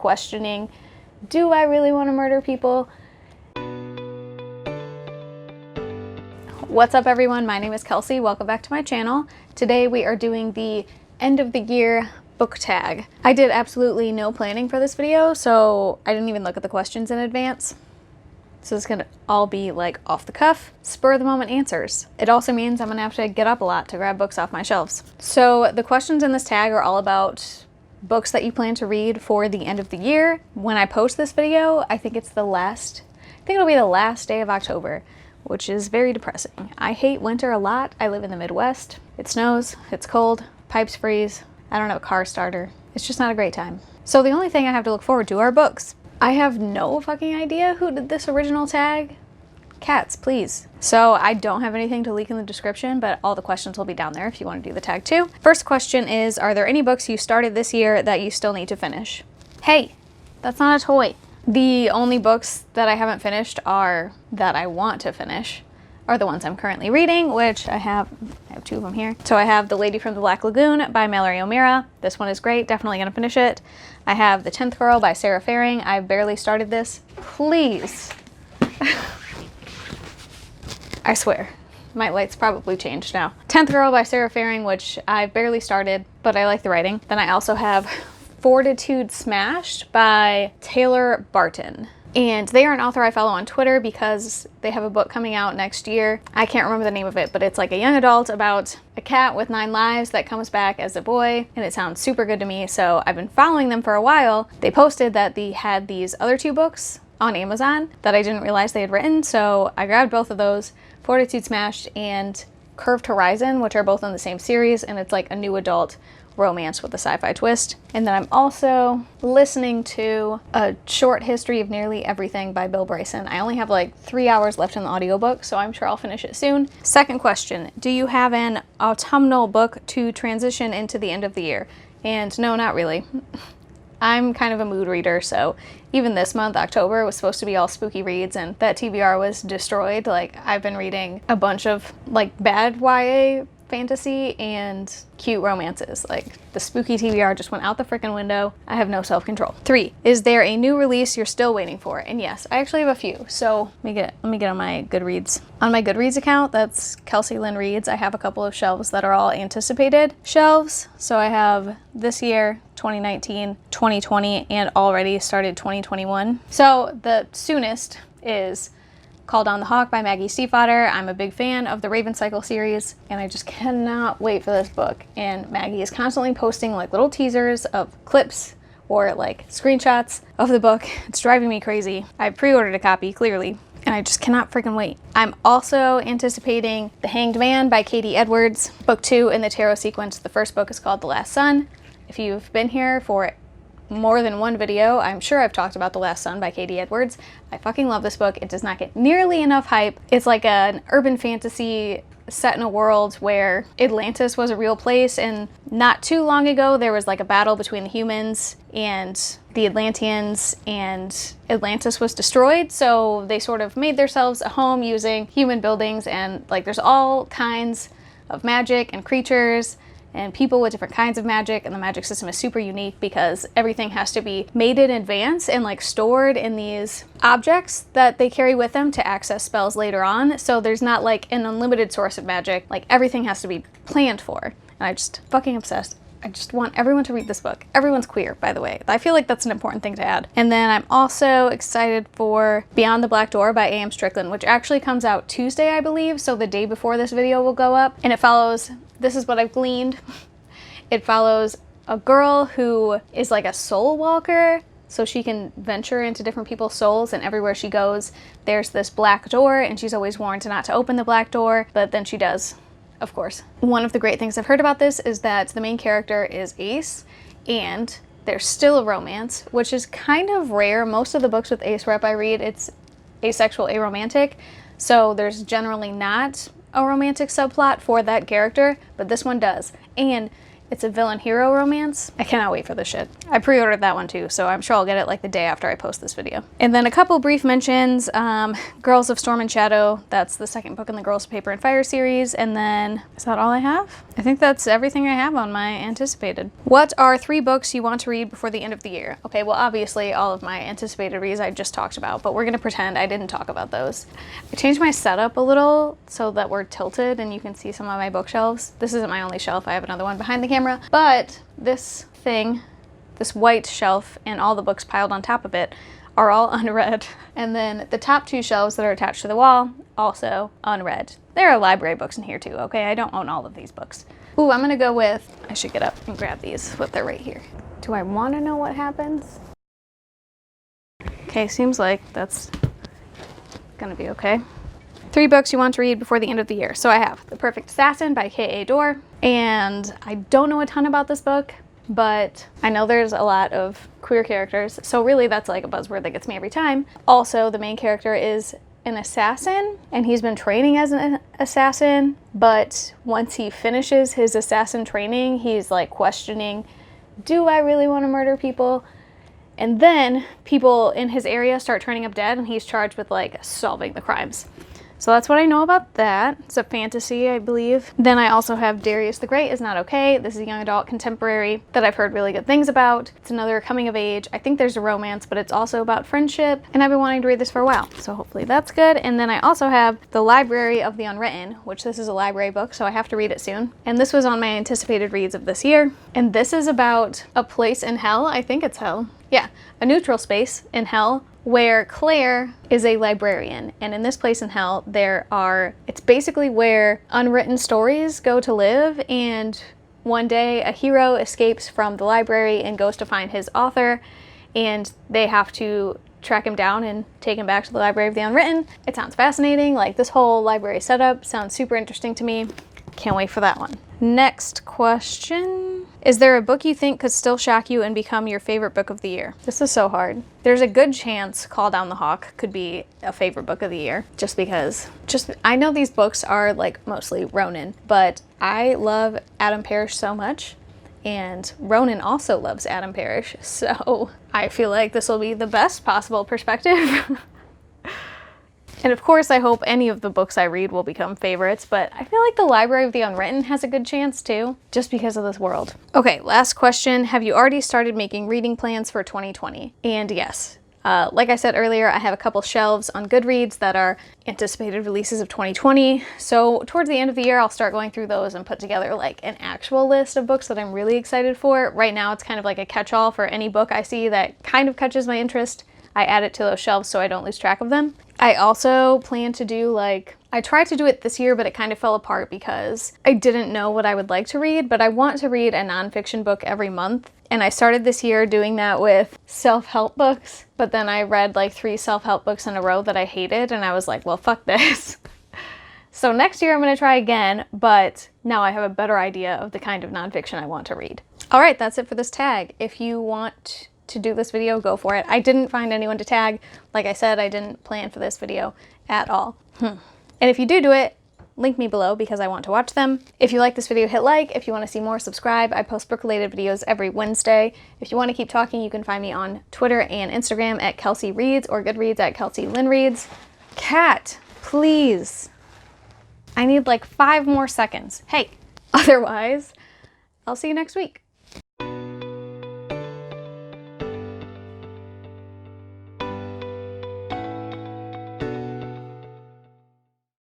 questioning, do I really want to murder people? What's up everyone, my name is Kelsey, welcome back to my channel. Today we are doing the end of the year book tag. I did absolutely no planning for this video, so I didn't even look at the questions in advance. So it's gonna all be like off the cuff, spur of the moment answers. It also means I'm gonna have to get up a lot to grab books off my shelves. So the questions in this tag are all about books that you plan to read for the end of the year. When I post this video, I think it'll be the last day of October, which is very depressing. I hate winter a lot. I live in the Midwest. It snows, it's cold, pipes freeze. I don't have a car starter. It's just not a great time. So the only thing I have to look forward to are books. I have no fucking idea who did this original tag. Cats, please. So I don't have anything to leak in the description, but all the questions will be down there if you want to do the tag too. First question is, are there any books you started this year that you still need to finish? Hey, that's not a toy. The only books that I haven't finished that I want to finish are the ones I'm currently reading, which I have two of them here. So I have The Lady from the Black Lagoon by Mallory O'Meara. This one is great, definitely gonna finish it. I have The 10th Girl by Sarah Faring. I barely started this. Please. I swear, my light's probably changed now. 10th Girl by Sarah Faring, which I barely started, but I like the writing. Then I also have Fortitude Smashed by Taylor Barton. And they are an author I follow on Twitter because they have a book coming out next year. I can't remember the name of it, but it's like a young adult about a cat with 9 lives that comes back as a boy, and it sounds super good to me, so I've been following them for a while. They posted that they had these other 2 books on Amazon that I didn't realize they had written, so I grabbed both of those, Fortitude Smashed and Curved Horizon, which are both in the same series, and it's like a new adult romance with a sci-fi twist. And then I'm also listening to A Short History of Nearly Everything by Bill Bryson. I only have like 3 hours left in the audiobook, so I'm sure I'll finish it soon. Second question, do you have an autumnal book to transition into the end of the year? And no, not really. I'm kind of a mood reader, so even this month, October, was supposed to be all spooky reads, and that TBR was destroyed. Like, I've been reading a bunch of like bad YA fantasy and cute romances. Like, the spooky TBR just went out the freaking window. I have no self-control. 3, is there a new release you're still waiting for? And yes, I actually have a few. So let me get on my Goodreads. On my Goodreads account, that's Kelsey Lynn Reads, I have a couple of shelves that are all anticipated shelves. So I have this year, 2019, 2020, and already started 2021. So the soonest is Call Down the Hawk by Maggie Stiefvater. I'm a big fan of the Raven Cycle series, and I just cannot wait for this book. And Maggie is constantly posting like little teasers of clips or like screenshots of the book. It's driving me crazy. I pre-ordered a copy, clearly, and I just cannot freaking wait. I'm also anticipating The Hanged Man by Katie Edwards, book 2 in the tarot sequence. The first book is called The Last Sun. If you've been here for more than one video, I'm sure I've talked about The Last Sun by Katie Edwards. I fucking love this book. It does not get nearly enough hype. It's like an urban fantasy set in a world where Atlantis was a real place, and not too long ago there was like a battle between the humans and the Atlanteans, and Atlantis was destroyed, so they sort of made themselves a home using human buildings, and like there's all kinds of magic and creatures and people with different kinds of magic, and the magic system is super unique because everything has to be made in advance and like stored in these objects that they carry with them to access spells later on. So there's not like an unlimited source of magic, like everything has to be planned for. And I'm just fucking obsessed. I just want everyone to read this book. Everyone's queer, by the way. I feel like that's an important thing to add. And then I'm also excited for Beyond the Black Door by A.M. Strickland, which actually comes out Tuesday, I believe, so the day before this video will go up. And it follows, this is what I've gleaned, it follows a girl who is like a soul walker, so she can venture into different people's souls, and everywhere she goes, there's this black door, and she's always warned not to open the black door, but then she does. Of course. One of the great things I've heard about this is that the main character is ace, and there's still a romance, which is kind of rare. Most of the books with ace rep I read, it's asexual, aromantic, so there's generally not a romantic subplot for that character, but this one does. And It's a villain hero romance. I cannot wait for this shit. I pre-ordered that one too, so I'm sure I'll get it like the day after I post this video. And then a couple brief mentions, Girls of Storm and Shadow. That's the second book in the Girls of Paper and Fire series. And then, is that all I have? I think that's everything I have on my anticipated. What are 3 books you want to read before the end of the year? Okay, well obviously all of my anticipated reads I just talked about, but we're gonna pretend I didn't talk about those. I changed my setup a little so that we're tilted and you can see some of my bookshelves. This isn't my only shelf, I have another one behind the camera. But this thing, this white shelf and all the books piled on top of it are all unread. And then the top 2 shelves that are attached to the wall, also unread. There are library books in here too, okay? I don't own all of these books. Ooh, I'm gonna go with, I should get up and grab these, but they're right here. Do I wanna know what happens? Okay, seems like that's gonna be okay. 3 books you want to read before the end of the year. So I have The Perfect Assassin by K.A. Dorr. And I don't know a ton about this book, but I know there's a lot of queer characters. So really that's like a buzzword that gets me every time. Also, the main character is an assassin and he's been training as an assassin. But once he finishes his assassin training, he's like questioning, do I really want to murder people? And then people in his area start turning up dead and he's charged with like solving the crimes. So that's what I know about that. It's a fantasy, I believe. Then I also have Darius the Great is Not Okay. This is a young adult contemporary that I've heard really good things about. It's another coming of age. I think there's a romance, but it's also about friendship. And I've been wanting to read this for a while. So hopefully that's good. And then I also have The Library of the Unwritten, which this is a library book, so I have to read it soon. And this was on my anticipated reads of this year. And this is about a place in hell. I think it's hell. Yeah, a neutral space in hell where Claire is a librarian. And in this place in hell, it's basically where unwritten stories go to live. And one day a hero escapes from the library and goes to find his author. And they have to track him down and take him back to the Library of the Unwritten. It sounds fascinating. Like this whole library setup sounds super interesting to me. Can't wait for that one. Next question. Is there a book you think could still shock you and become your favorite book of the year? This is so hard. There's a good chance Call Down the Hawk could be a favorite book of the year, just because, I know these books are like mostly Ronan, but I love Adam Parrish so much, and Ronan also loves Adam Parrish, so I feel like this will be the best possible perspective. And of course, I hope any of the books I read will become favorites, but I feel like The Library of the Unwritten has a good chance too, just because of this world. Okay, last question. Have you already started making reading plans for 2020? And yes. Like I said earlier, I have a couple shelves on Goodreads that are anticipated releases of 2020. So towards the end of the year, I'll start going through those and put together like an actual list of books that I'm really excited for. Right now, it's kind of like a catch-all for any book I see that kind of catches my interest. I add it to those shelves so I don't lose track of them. I also plan to do I tried to do it this year, but it kind of fell apart because I didn't know what I would like to read, but I want to read a nonfiction book every month. And I started this year doing that with self-help books, but then I read like 3 self-help books in a row that I hated, and I was like, well, fuck this. So next year I'm gonna try again, but now I have a better idea of the kind of nonfiction I want to read. All right, that's it for this tag. If you want to do this video, go for it. I didn't find anyone to tag. Like I said, I didn't plan for this video at all. And if you do it, link me below because I want to watch them. If you like this video, hit like. If you want to see more, subscribe. I post book-related videos every Wednesday. If you want to keep talking, you can find me on Twitter and Instagram at Kelsey Reads or Goodreads at Kelsey Lynn Reads. Cat, please. I need like 5 more seconds. Hey, otherwise, I'll see you next week.